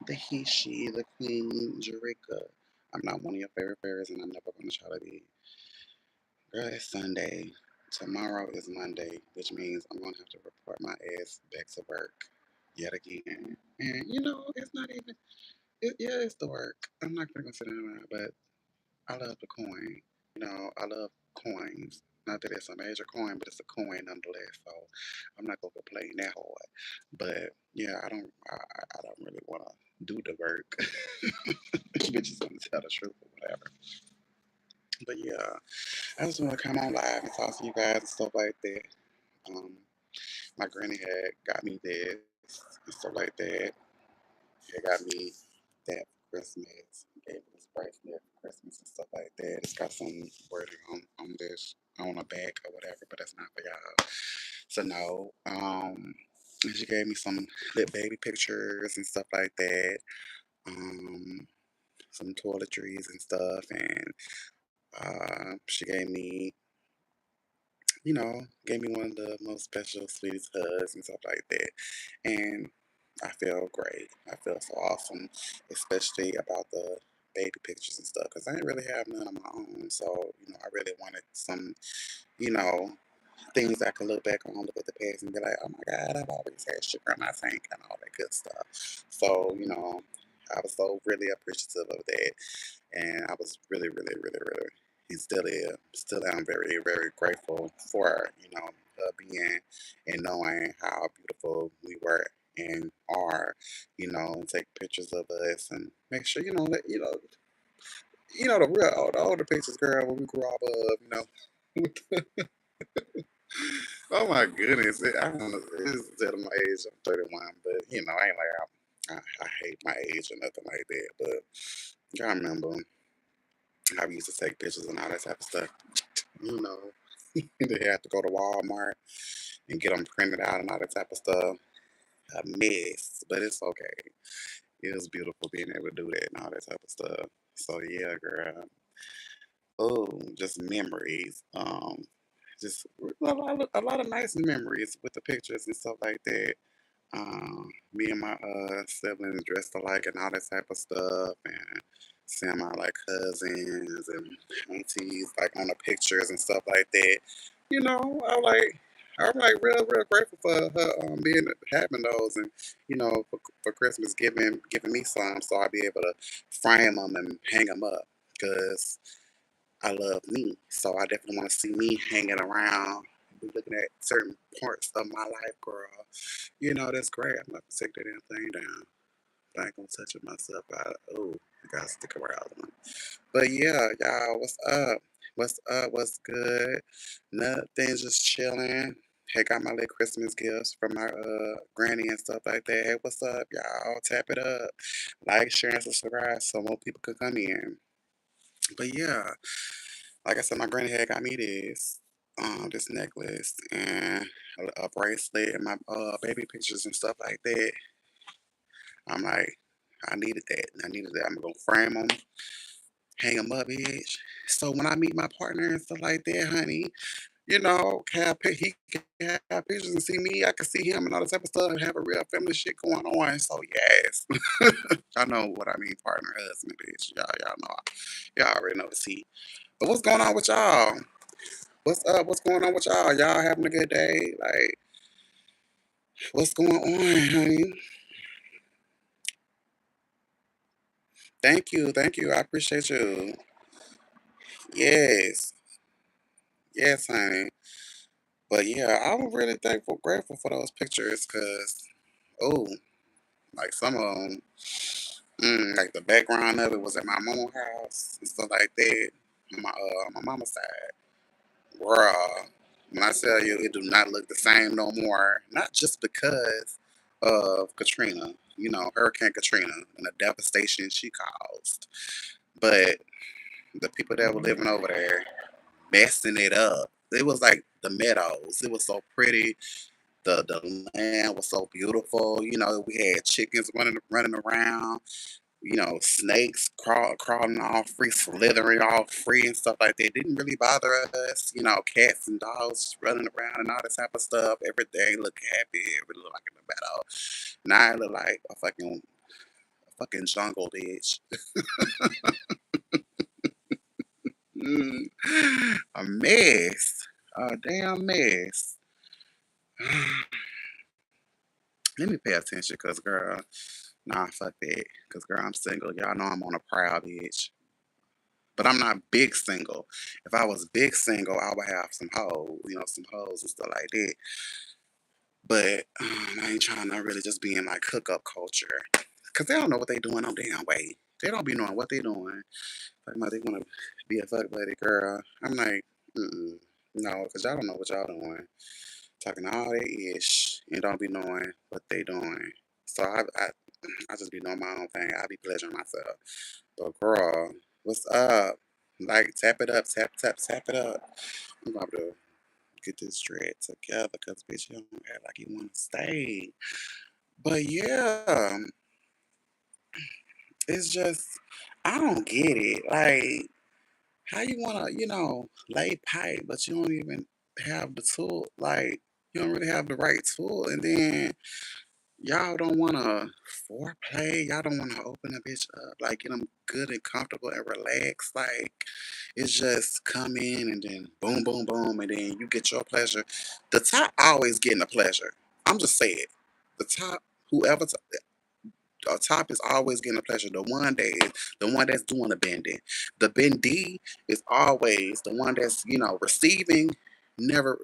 the he, she, the queen, JUREAKA. I'm not one of your favorite fairies, and I'm never going to try to be. Girl, it's Sunday. Tomorrow is Monday, which means I'm going to have to report my ass back to work yet again. And, it's not even, yeah, it's the work. I'm not going to sit down, but I love the coin. I love coins. Not that it's a major coin, but it's a coin nonetheless. So I'm not gonna complain that hard. But yeah, I don't really want to do the work. Bitches gonna tell the truth or whatever. But yeah, I just want to come on live and talk to you guys and stuff like that. Um, my granny had got me this and stuff like that. She got me that for Christmas. Gave me this bracelet for Christmas and stuff like that. It's got some wording on this on the back or whatever, but that's not for y'all. So no. And she gave me some little baby pictures and stuff like that. Um, some toiletries and stuff, and she gave me one of the most special, sweetest hugs and stuff like that. And I feel great. I feel so awesome, especially about the baby pictures and stuff, because I didn't really have none of my own. So, I really wanted some, you know, things I could look back on, look at the past and be like, oh my God, I've always had sugar in my tank and all that good stuff. So, I was so really appreciative of that. And I was really, really, really, really, and still am very, very grateful for, being and knowing how beautiful we were and are, and take pictures of us and make sure, that, the older pictures, girl, when we grew up, oh my goodness, I don't know, it's telling my age, I'm 31, but, I ain't like, I hate my age or nothing like that, but I remember I used to take pictures and all that type of stuff. You know, they have to go to Walmart and get them printed out and all that type of stuff. A mess, but it's okay. It was beautiful being able to do that and all that type of stuff. So yeah, girl. Oh, just memories. Just a lot of nice memories with the pictures and stuff like that. Me and my siblings dressed alike and all that type of stuff, and seeing my like cousins and aunties like on the pictures and stuff like that. You know, I like. I'm like real grateful for her being having those and for Christmas giving me some so I'll be able to frame them and hang them up because I love me, so I definitely want to see me hanging around, be looking at certain parts of my life, girl. That's great. I'm about to take that damn thing down. I ain't gonna touch it myself. I gotta stick around. But yeah, y'all, what's up? What's up? What's good? Nothing, just chilling. Hey, got my little Christmas gifts from my granny and stuff like that. Hey, what's up, y'all? Tap it up. Like, share, and subscribe so more people can come in. But yeah, like I said, my granny had got me this necklace and a bracelet and my baby pictures and stuff like that. I'm like, I needed that. I needed that. I'm gonna frame them, hang them up, bitch. So when I meet my partner and stuff like that, honey, he can have pictures and see me. I can see him and all that type of stuff and have a real family shit going on. So yes, I know what I mean, partner, husband, bitch. Y'all know, y'all already know the T. But what's going on with y'all? What's up? What's going on with y'all? Y'all having a good day? Like, what's going on, honey? Thank you. I appreciate you. Yes, yes, honey. But yeah, I'm really thankful, grateful for those pictures, cause oh, like some of them, like the background of it was at my mama's house and stuff like that. On my mama's side, bruh. When I tell you, it do not look the same no more. Not just because of Katrina, Hurricane Katrina and the devastation she caused, but the people that were living over there messing it up. It was like the meadows. It was so pretty. The land was so beautiful. We had chickens running around. Snakes crawling all free, slithering all free and stuff like that. Didn't really bother us. Cats and dogs running around and all this type of stuff. Everything looked happy. It looked like in the meadow. Now it looked like a fucking jungle, bitch. Mm, a mess. A damn mess. Let me pay attention, cause girl, nah, fuck that. Cause girl, I'm single. Y'all know I'm on a proud bitch. But I'm not big single. If I was big single, I would have some hoes, some hoes and stuff like that. But I ain't trying to really just be in like hookup culture. Cause they don't know what they doing no damn way. They don't be knowing what they doing. Like, they want to be a fuck buddy girl. I'm like, no, cause y'all don't know what y'all doing. Talking all that ish and don't be knowing what they doing. So I just be doing my own thing. I be pleasuring myself. But girl, what's up? Like, tap it up, tap, tap, tap it up. I'm about to get this dread together because, bitch, you don't act like you want to stay. But yeah, it's just, I don't get it. Like, how you want to, lay pipe, but you don't even have the tool. Like, you don't really have the right tool. And then y'all don't want to foreplay. Y'all don't want to open a bitch up, like get them good and comfortable and relaxed. Like it's just come in and then boom, boom, boom, and then you get your pleasure. The top always getting the pleasure. I'm just saying, the top, whoever top is always getting a pleasure. The one that's doing the bending. The bendee is always the one that's receiving. Never.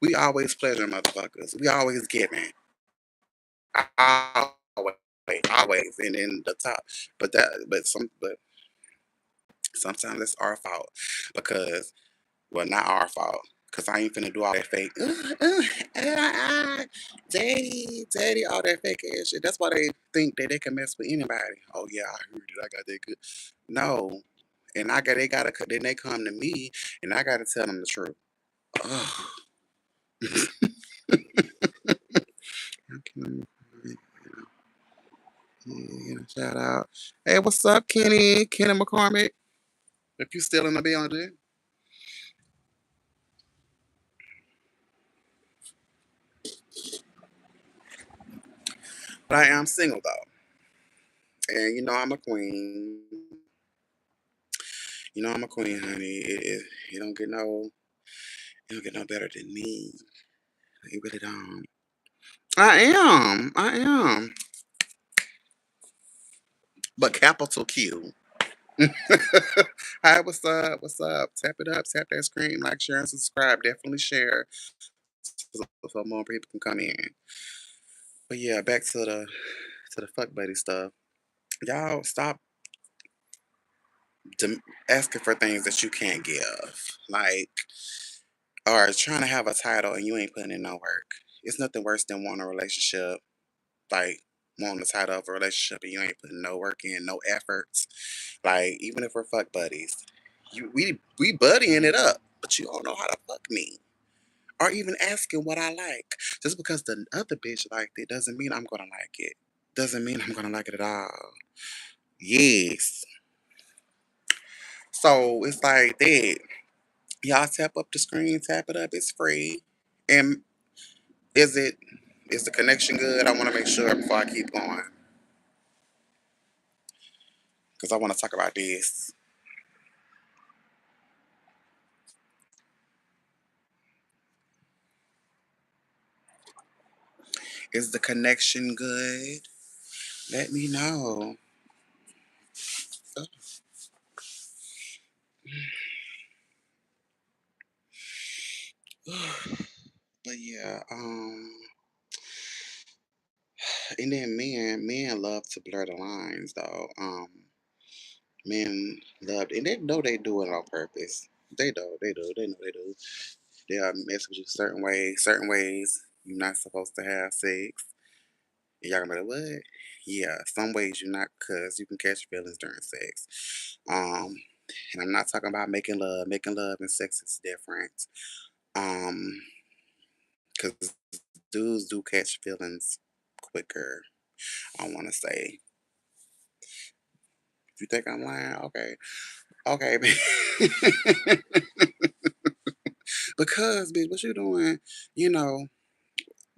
We always pleasure motherfuckers. We always giving. Always, always, and in the top. But sometimes it's our fault because, well, not our fault. Cause I ain't finna do all that fake, daddy, all that fake ass shit. That's why they think that they can mess with anybody. Oh yeah, I heard it. I got that good. No, and then they come to me, and I gotta tell them the truth. Ugh. Yeah, shout out. Hey, what's up, Kenny? Kenny McCormick. If you still in the building. But I am single though. And I'm a queen. I'm a queen, honey. You don't get no you don't get no better than me. You really don't. I am. I am. But capital Q. Hi, what's up? What's up? Tap it up, tap that screen, like, share, and subscribe. Definitely share so more people can come in. But yeah, back to the fuck buddy stuff. Y'all stop asking for things that you can't give. Like, or trying to have a title and you ain't putting in no work. It's nothing worse than wanting a relationship, like wanting the title of a relationship and you ain't putting no work in, no efforts. Like, even if we're fuck buddies, we buddying it up, but you don't know how to fuck me. Or even asking what I like. Just because the other bitch liked it doesn't mean I'm gonna like it. Doesn't mean I'm gonna like it at all. Yes. So it's like that. Y'all tap up the screen, tap it up, it's free. And is it is the connection good? I want to make sure before I keep going because I want to talk about this. Is the connection good? Let me know. But yeah, and then men love to blur the lines though. Men love, and they know they do it on purpose. They know they do. They'll mess with you certain ways you're not supposed to have sex. And y'all gonna be like, what? Yeah, some ways you're not, cause you can catch feelings during sex. And I'm not talking about making love. Making love and sex is different. Um, cause dudes do catch feelings quicker. I want to say. If you think I'm lying, okay, okay, because bitch, what you doing? You know,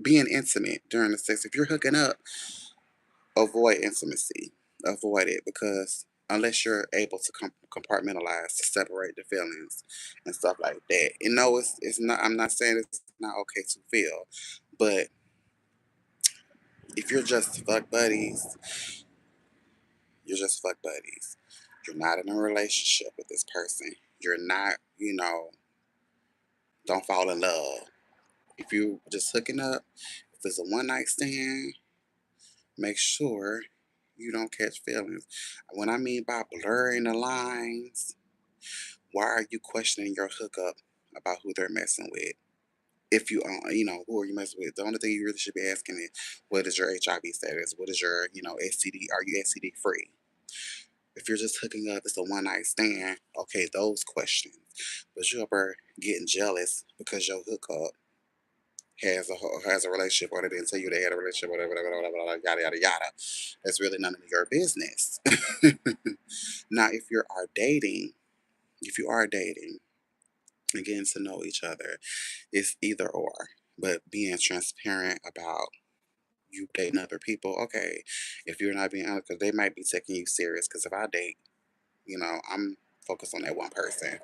being intimate during the sex. If you're hooking up, avoid intimacy. Avoid it because unless you're able to compartmentalize to separate the feelings and stuff like that. You know, it's not. I'm not saying it's not okay to feel, but if you're just fuck buddies, you're just fuck buddies. You're not in a relationship with this person. You're not. Don't fall in love. If you just hooking up, if it's a one night stand, make sure you don't catch feelings. What I mean by blurring the lines, why are you questioning your hookup about who they're messing with? If who are you messing with? The only thing you really should be asking is, what is your HIV status? What is your, STD? Are you STD free? If you're just hooking up, it's a one night stand. Okay, those questions. But you're ever getting jealous because your hookup has a relationship, or they didn't tell you they had a relationship, whatever, yada yada yada. That's really none of your business. Now, if you are dating and getting to know each other, it's either or. But being transparent about you dating other people, okay. If you're not being honest, because they might be taking you serious. Because if I date, I'm focused on that one person.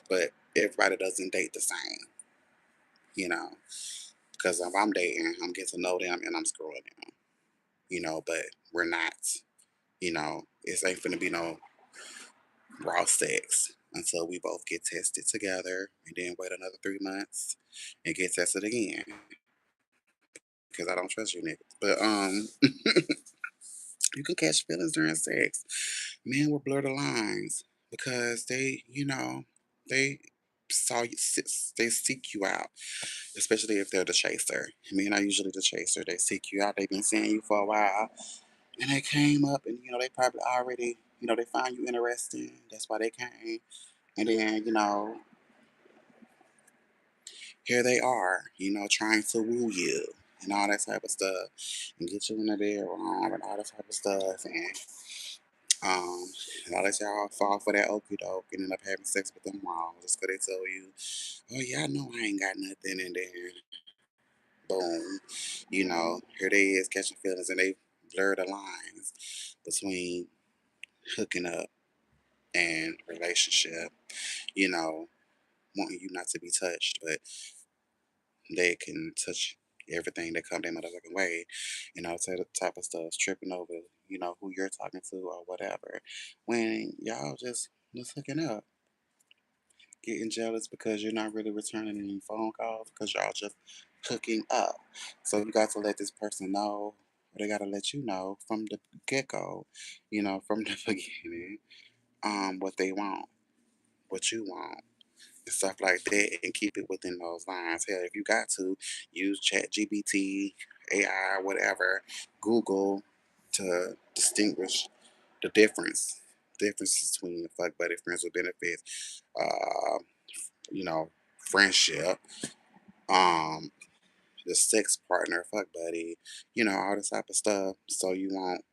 But everybody doesn't date the same, you know. Because if I'm dating, I'm getting to know them and I'm screwing them, but we're not, it ain't finna be no raw sex until we both get tested together and then wait another 3 months and get tested again. Because I don't trust you niggas. But you can catch feelings during sex. Men will blur the lines because they saw you they seek you out, especially if they're the chaser. Men are usually the chaser. They seek you out. They've been seeing you for a while. And they came up and they probably already, they found you interesting. That's why they came. And then, here they are, trying to woo you and all that type of stuff and get you in the bedroom and all that type of stuff. And and I let y'all fall for that okey doke and end up having sex with them wrong just because they tell you, oh, yeah, I know I ain't got nothing. And then, boom, here they is catching feelings and they blur the lines between hooking up and relationship, you know, wanting you not to be touched, but they can touch everything that come their motherfucking way, type of stuff, tripping over, who you're talking to or whatever. When y'all just hooking up, getting jealous because you're not really returning any phone calls because y'all just hooking up. So you got to let this person know, or they got to let you know from the get go, from the beginning, what they want, what you want, and stuff like that, and keep it within those lines. Hell, if you got to use Chat GBT, AI, whatever, Google to distinguish the differences between fuck buddy, friends with benefits, you know, friendship, um, the sex partner, fuck buddy, all this type of stuff. So you won't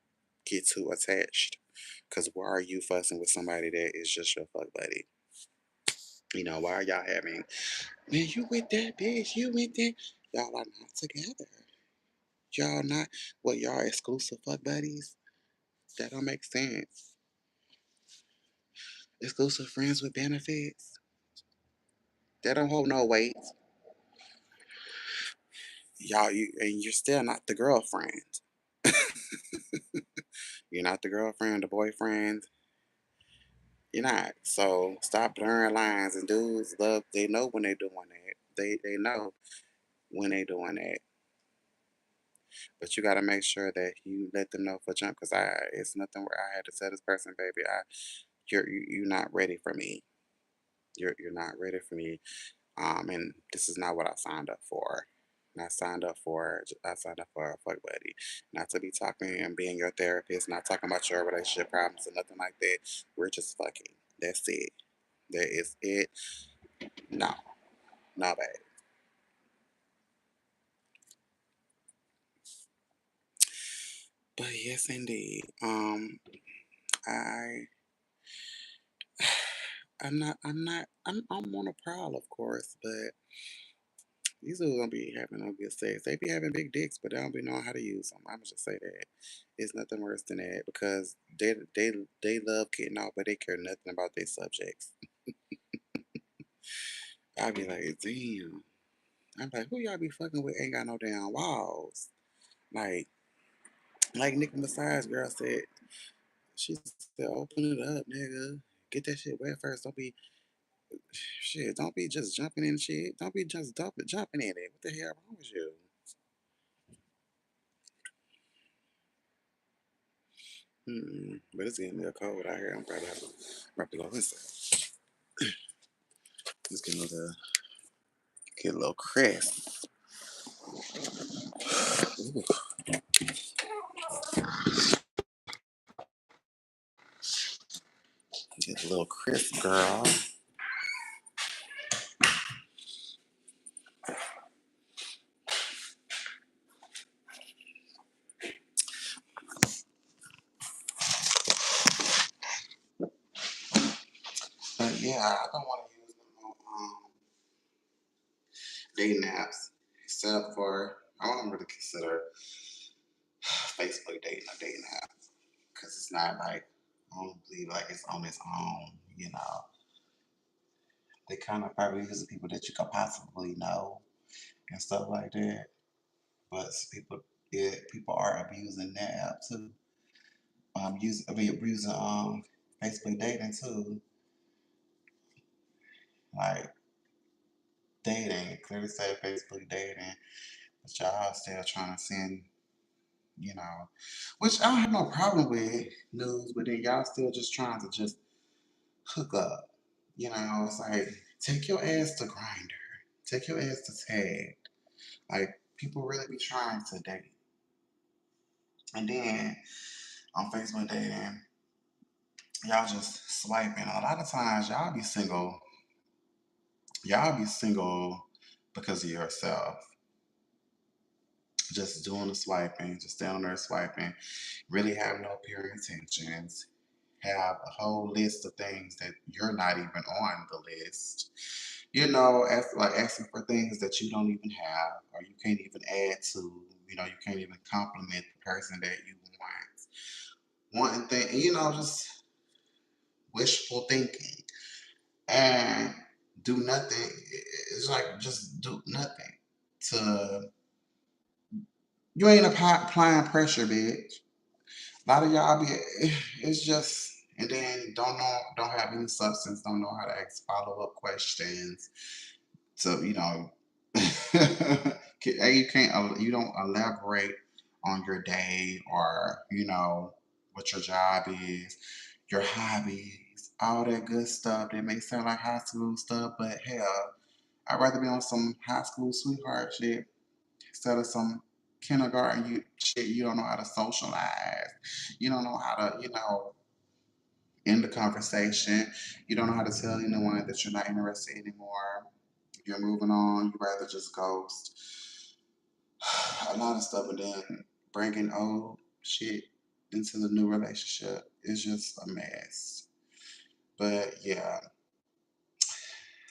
get too attached. Cause why are you fussing with somebody that is just your fuck buddy? Why are y'all having, man, you with that bitch, you with that? Y'all are not together. Y'all not, what, y'all exclusive fuck buddies? That don't make sense. Exclusive friends with benefits? That don't hold no weight. And you're still not the girlfriend. You're not the girlfriend, the boyfriend. You're not. So stop blurring lines. And dudes love, they know when they're doing that. They know when they're doing that. But you got to make sure that you let them know for jump. Because it's nothing where I had to tell this person, baby, you're not ready for me. You're not ready for me. And this is not what I signed up for. And I signed up for a fuck buddy. Not to be talking and being your therapist, not talking about your relationship problems or nothing like that. We're just fucking. That's it. That is it. No, no, babe. But yes, indeed. I, I'm not, I'm on a prowl, of course, but These dudes don't be having no good sex. They be having big dicks, but they don't be knowing how to use them. I'ma just say that. It's nothing worse than that because they love getting out, but they care nothing about their subjects. I be like, damn. I'm like, who y'all be fucking with ain't got no damn walls. Like, like Nicki Minaj's girl said, she said, open it up, nigga. Get that shit wet first. Don't be shit. Don't be just jumping in shit. Don't be just jumping in it. What the hell wrong with you? But it's getting a little cold out here. I'm probably have to go inside. It's getting a little, get a little crisp. Ooh, get a little crisp, girl. But yeah, I don't want to use no dating apps except for I don't really consider Facebook dating a dating app because it's not like I don't believe like it's on its own. You know, they kind of probably use the people that you could possibly know and stuff like that. But people, yeah, people are abusing that app too. Abusing Facebook dating too. Like dating, clearly say Facebook dating, but y'all still trying to send, you know, which I don't have no problem with news, but then y'all still just trying to just hook up. You know, it's like take your ass to Grinder, take your ass to Tag. Like people really be trying to date, and then on Facebook dating, y'all just swiping. A lot of times, y'all be single because of yourself. Just doing the swiping, just down there swiping, really have no pure intentions, have a whole list of things that you're not even on the list. You know, like asking for things that you don't even have or you can't even add to. You know, you can't even compliment the person that you want. Wanting thing, you know, just wishful thinking and do nothing. It's like just do nothing to you ain't applying pressure, bitch. A lot of y'all be it's just and then don't have any substance, don't know how to ask follow up questions. So you know, you don't elaborate on your day or you know what your job is, your hobbies, all that good stuff. That may sound like high school stuff, but hell, I'd rather be on some high school sweetheart shit instead of some kindergarten shit. You don't know how to socialize. You don't know how to, you know, end the conversation. You don't know how to tell anyone that you're not interested anymore. You're moving on. You rather just ghost. A lot of stuff, and then bringing old shit into the new relationship is just a mess. But yeah,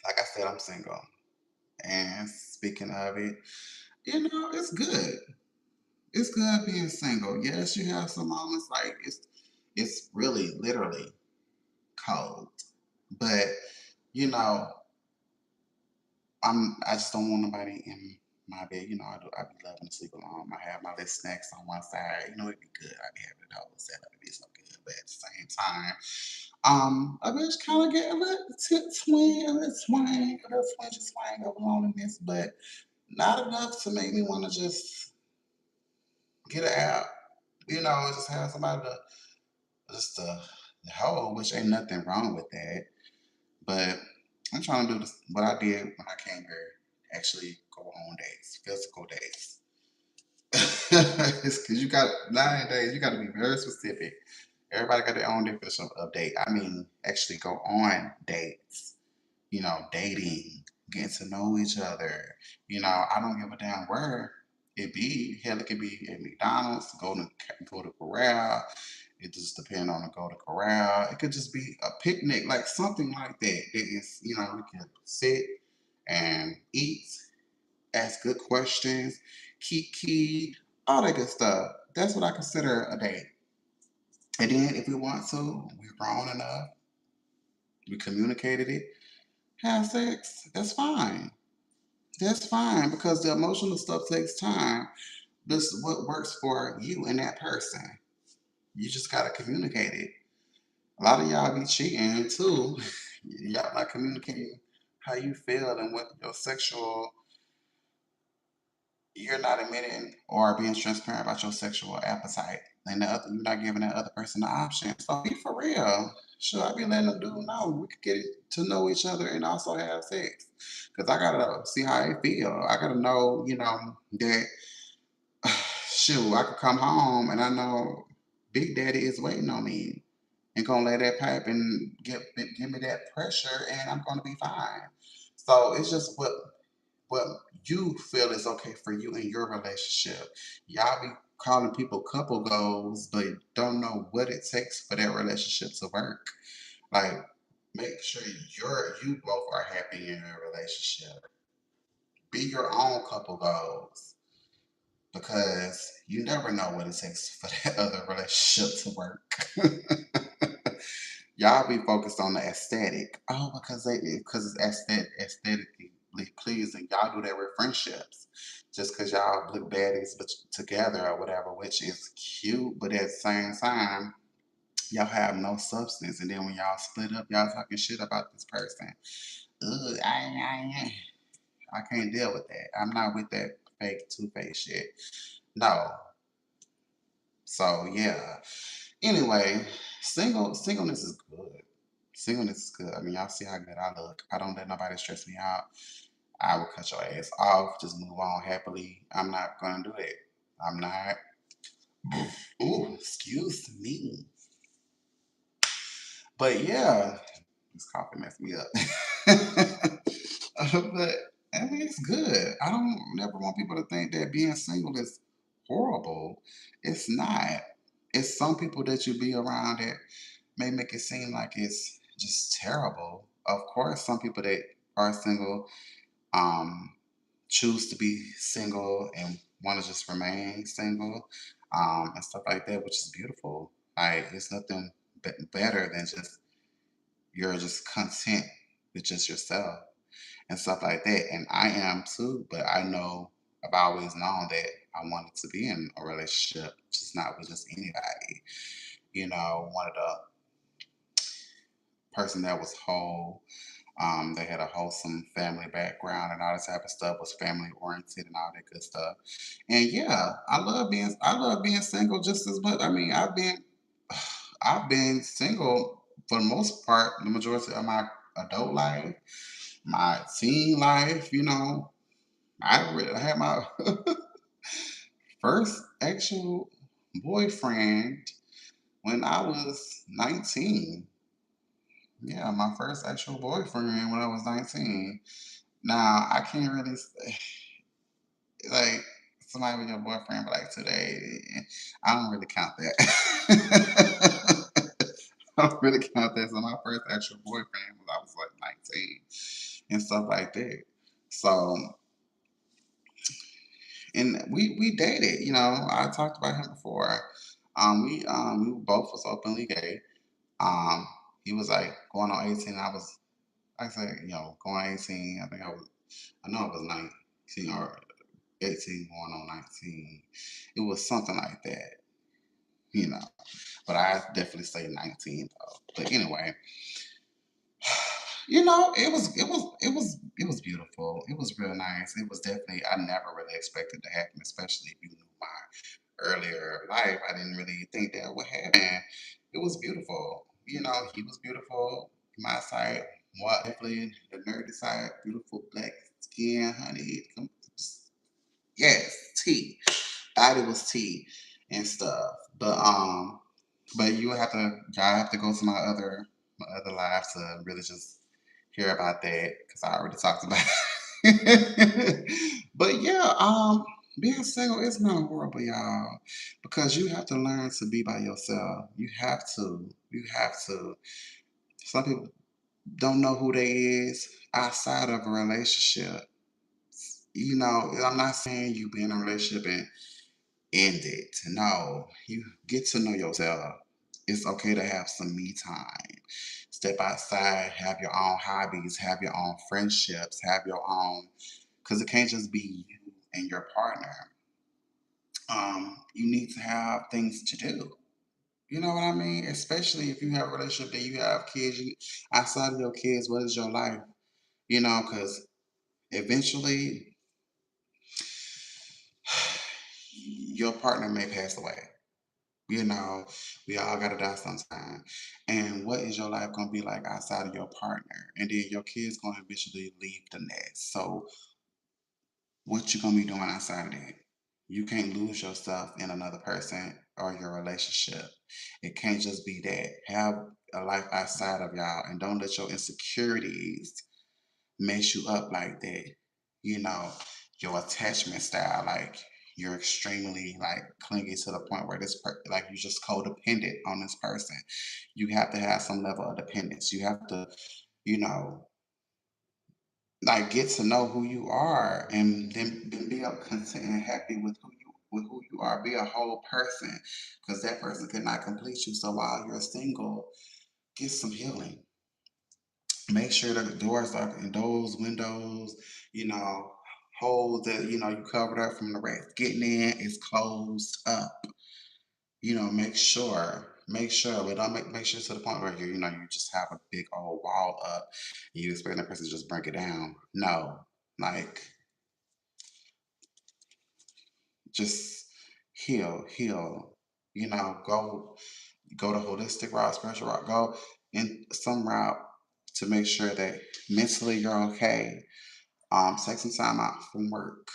like I said, I'm single. And speaking of it, you know, it's good. It's good being single. Yes, you have some moments like it's really literally cold. But you know, I just don't want nobody in my bed. You know, I be loving to sleep alone. I have my little snacks on one side. You know, it'd be good. I'd be having it all set up. It'd be so good. But at the same time, I just kind of get a little swing, a little swing, a little swing of loneliness, but not enough to make me want to just get it out. You know, just have somebody to just the whole, which ain't nothing wrong with that. But I'm trying to do this, what I did when I came here, actually go on dates, physical dates. It's because you got nowadays, you got to be very specific. Everybody got their own definition of date. I mean, actually go on dates, you know, dating, getting to know each other. You know, I don't give a damn where it be. Hell, it could be at McDonald's, go to Corral. It just depends on the go to corral. It could just be a picnic, like something like that. It is, you know, we can sit and eat ask good questions, key, all that good stuff. That's what I consider a date. And then if we want to, we're grown enough, we communicated it, have sex, that's fine. That's fine because the emotional stuff takes time. This is what works for you and that person. You just gotta communicate it. A lot of y'all be cheating too. Y'all not communicating how you feel and what your sexual, you're not admitting or being transparent about your sexual appetite. And the other, you're not giving that other person the option. So be for real. Should I be letting them do? No, we could get to know each other and also have sex. Because I gotta see how they feel. I gotta know, that shoot, I could come home and I know Big Daddy is waiting on me and gonna lay that pipe and give me that pressure, and I'm gonna be fine. So it's just what you feel is okay for you in your relationship. Y'all be calling people couple goals, but don't know what it takes for that relationship to work. Like, make sure you both are happy in your relationship. Be your own couple goals because you never know what it takes for that other relationship to work. Y'all be focused on the aesthetic. Oh, because it's aesthetically pleasing. Y'all do that with friendships. Just because y'all look baddies but together or whatever, which is cute, but at the same time, y'all have no substance. And then when y'all split up, y'all talking shit about this person. Ugh, I can't deal with that. I'm not with that fake two-faced shit. No. So yeah. Anyway, singleness is good. Singleness is good. I mean, y'all see how good I look. I don't let nobody stress me out. I will cut your ass off. Just move on happily. I'm not gonna do that. I'm not. Ooh, excuse me. But yeah, this coffee messed me up. But I mean, it's good. I don't never want people to think that being single is horrible. It's not. It's some people that you be around that may make it seem like it's just terrible. Of course, some people that are single um, choose to be single and want to just remain single and stuff like that, which is beautiful. Like, it's nothing better than just you're just content with just yourself and stuff like that. And I am too, but I know I've always known that I wanted to be in a relationship, just not with just anybody. Wanted a person that was whole. They had a wholesome family background and all that type of stuff, was family oriented and all that good stuff. And yeah, I love being single just as much. I mean, I've been single for the most part, the majority of my adult life, my teen life. I had my first actual boyfriend when I was 19. Yeah, my first actual boyfriend when I was 19. Now, I can't really like somebody with your boyfriend for like 2 days. I don't really count that. I don't really count that. So my first actual boyfriend was I was like 19 and stuff like that. So and we dated. I talked about him before. We both was openly gay. Um, he was like going on 18. I said, going on 18. I know I was 19 or 18 going on 19. It was something like that, you know. But I definitely say 19 though. But anyway, it was beautiful. It was real nice. It was definitely I never really expected to happen, especially if you knew my earlier life. I didn't really think that would happen. It was beautiful. He was beautiful. My side, what definitely the nerdy side, beautiful black skin, honey. Yes, tea. Thought it was tea and stuff. But y'all have to go to my other live to really just hear about that because I already talked about it. But yeah, being single is not horrible, y'all, because you have to learn to be by yourself. You have to. You have to. Some people don't know who they is outside of a relationship. I'm not saying you be in a relationship and end it. No, you get to know yourself. It's okay to have some me time. Step outside, have your own hobbies, have your own friendships, have your own, because it can't just be you and your partner. You need to have things to do. You know what I mean? Especially if you have a relationship that you have kids. Outside of your kids, what is your life? Because eventually your partner may pass away. You know, we all gotta die sometime. And what is your life gonna be like outside of your partner? And then your kids gonna eventually leave the nest. So what you gonna be doing outside of that? You can't lose yourself in another person or your relationship. It can't just be that. Have a life outside of y'all and don't let your insecurities mess you up like that. You know, your attachment style, like you're extremely like clingy to the point where like you're just codependent on this person. You have to have some level of dependence. You have to, you know, like get to know who you are and then be up content and happy with who you are. Be a whole person because that person cannot complete you. So while you're single, get some healing. Make sure that the doors are and those windows, you know, holes that you covered up from the rats getting in is closed up. Make sure, but don't make sure to the point where you just have a big old wall up and you expect that person to just break it down. No, like just heal. Go the holistic route, spiritual route, go in some route to make sure that mentally you're okay. Take some time out from work,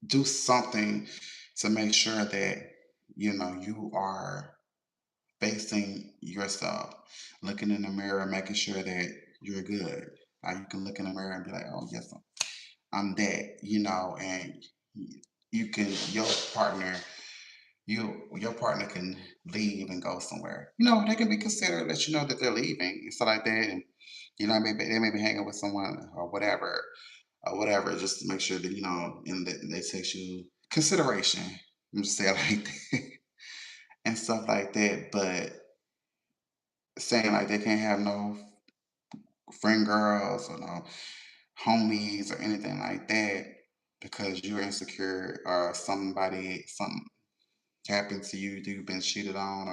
do something to make sure that you are facing yourself, looking in the mirror, making sure that you're good. Like you can look in the mirror and be like, oh yes, I'm that, and you can your partner can leave and go somewhere. They can be considerate that that they're leaving and stuff like that, and maybe they may be hanging with someone or whatever, just to make sure that and that they take you consideration. I'm just saying like that and stuff like that. But saying like they can't have no friend girls or no homies or anything like that because you're insecure or something happened to you, you've been cheated on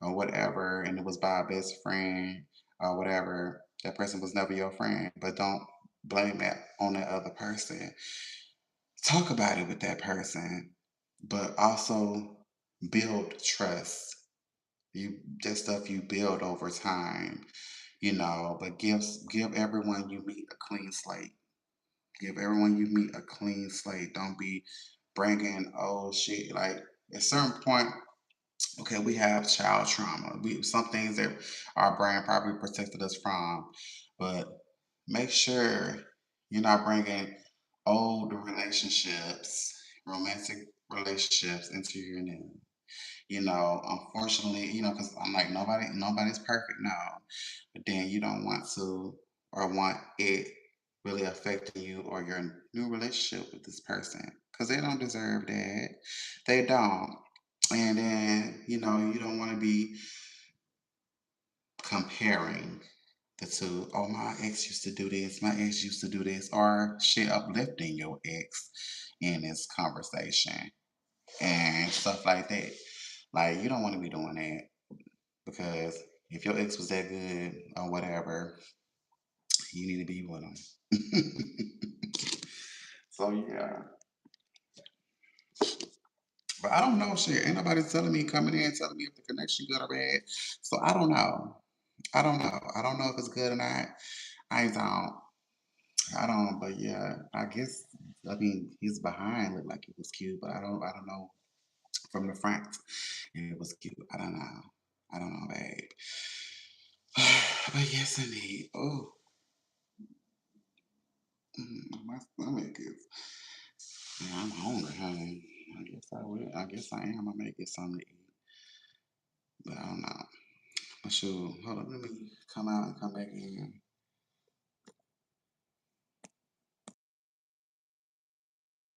or whatever, and it was by a best friend or whatever. That person was never your friend, but don't blame that on that other person. Talk about it with that person, but also build trust. That stuff you build over time, but give everyone you meet a clean slate. Give everyone you meet a clean slate. Don't be bringing old shit. Like at certain point, okay, we have child trauma. Some things that our brain probably protected us from, but make sure you're not bringing old relationships, romantic relationships into your new. Unfortunately, because I'm like nobody's perfect now, but then you don't want to or want it really affecting you or your new relationship with this person because they don't deserve that. They don't. And then, you don't want to be comparing the two. Oh, my ex used to do this, my ex used to do this, or shit uplifting your ex in this conversation and stuff like that. Like, you don't want to be doing that because if your ex was that good or whatever, you need to be with them. So, yeah. But I don't know shit. Ain't nobody telling me coming in telling me if the connection good or bad. So I don't know. I don't know. I don't know if it's good or not. I don't. I don't. But yeah, I guess. I mean, his behind looked like it was cute, but I don't. I don't know from the front. And it was cute. I don't know. I don't know, babe. But yes, indeed. Oh, my stomach is. Yeah, I'm hungry, honey. I guess I will. I guess I am. I may get something to eat, but I don't know. But sure. Hold on. Let me come out and come back in.